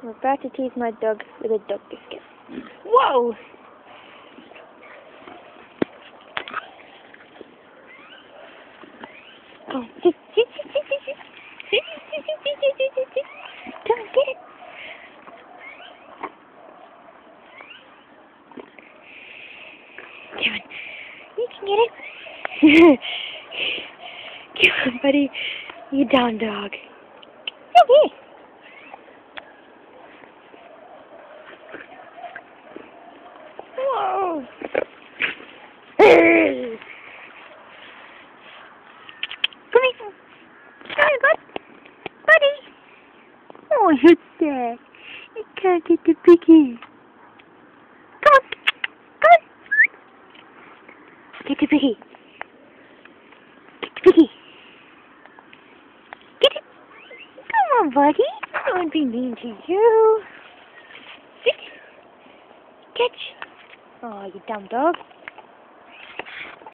I'm about to tease my dog with a dog biscuit. Whoa! Oh, just, come on, get it. Come on, you can get it. Come on, buddy. You down dog. Okay. Whoa. Come here. Come here, bud. Buddy. Oh, hit that. You can't get the piggy. Come on. Come on. Get the piggy. Get the piggy. Get it. Come on, buddy. I won't be mean to you. Sit. Catch. Oh, you dumb dog.